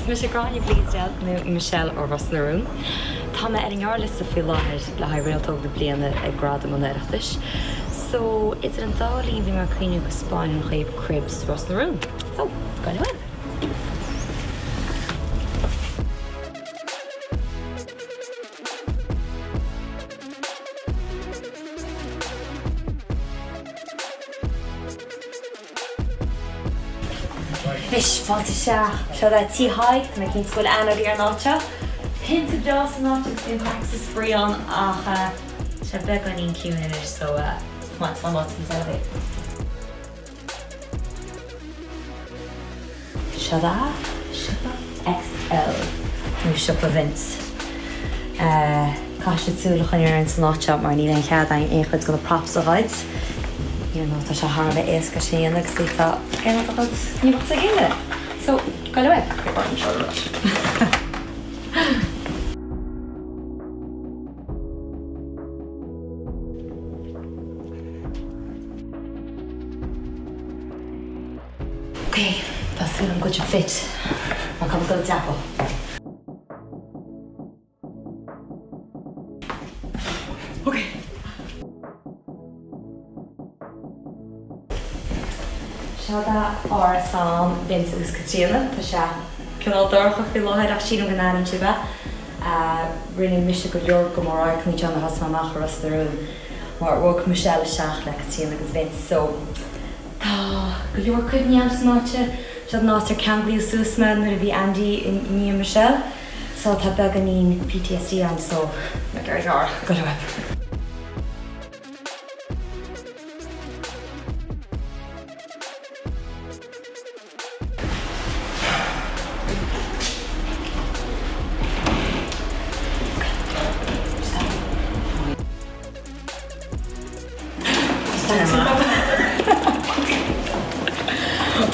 Is Gráinne Bleasdale nó Michelle or Rossnaroon. Tá me an jaar list fi láthir le Réalta Óg Bliana ag grada man éireachtais. So it's an dálín bhí mar cuine go Spáin an chuoh cribs Rossnaroon. So, go ahead. Fish fáilte seo a tíhaid me cinn scoil anna ar náte. Hinta deas náte in praxis Brian ach se be an íon ciúin so máit an máit an saibh. Siada XL nó sipa Vince. Caiiste túla chuin ar an náte mar ní an chead an échud go props a ghaid. Tá se hána éasca sin agus títa éachchud níbhacht a chéile. So, go le Okay, that's good. I'm good to fit. I'll come go to Apple. Okay. Siada árasán Vince agus Katrina, tá se cinál dorcha fi láthir ach sin an gnáin sibe. Rinne mise go leor go mór áir cní teanna has amach ar Rossnaroon mar bhg Michelle seach le Katrina agus Vince. So tá go leor cuimhneam snáte sead nátar ceanglíú súsma nuair a bhí Andy in ní Michelle. So tá beag an íon PTSD an so me gur dear go le web.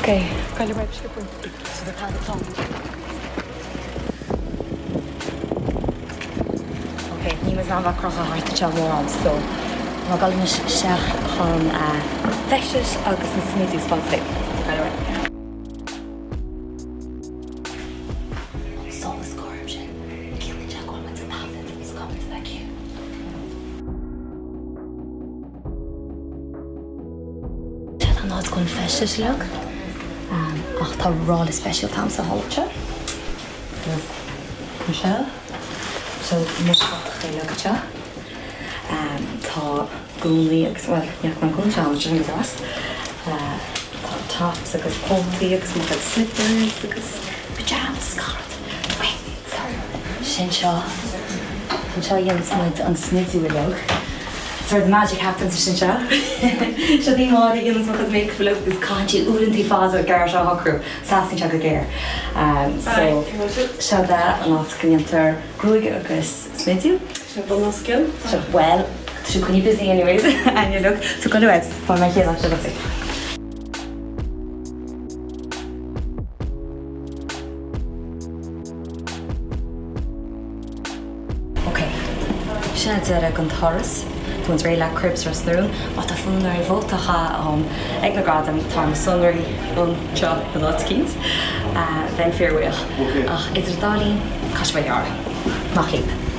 Okay, kan je website op so dat gaat het dan. Okay, niet meer aan wat krachten hard te chillen aan so. Maar kan je zeggen gewoon vechtjes ook als een smoothie sponsor. Kan je Solid corruption. Killing Jack one met een outfit is coming to that cute. Check out going festive look. Ach tá rála special tam sa háte. Michelle. So muchte tá gúlaí agus well neach man gún challenge agus as. Tá tops agus pompi agus mu slippers agus pyjamas scarlet. Wait, sorry. Sin seo dhéana smuid an snitú leog. So the magic happens sin seo. Seo dí mád dhéanas mu make full agus cáintí úlintí fása a gar seo hocrú sasní se go géir. So seo an ás cynniantar grúige agus snitú. Seo bon skill? Seo well, seo cwni busy anyways. And you look, so go to it, for my kids after looking. Okay, sin ar an Taurus. Toen is Réalta cribs Rossnaroon, wat a fún ar bhótacha ag na gradam tá sunraí an seo an látkins ben fearhfuil. Ach idir dálín cais bheith ar. Nach líp.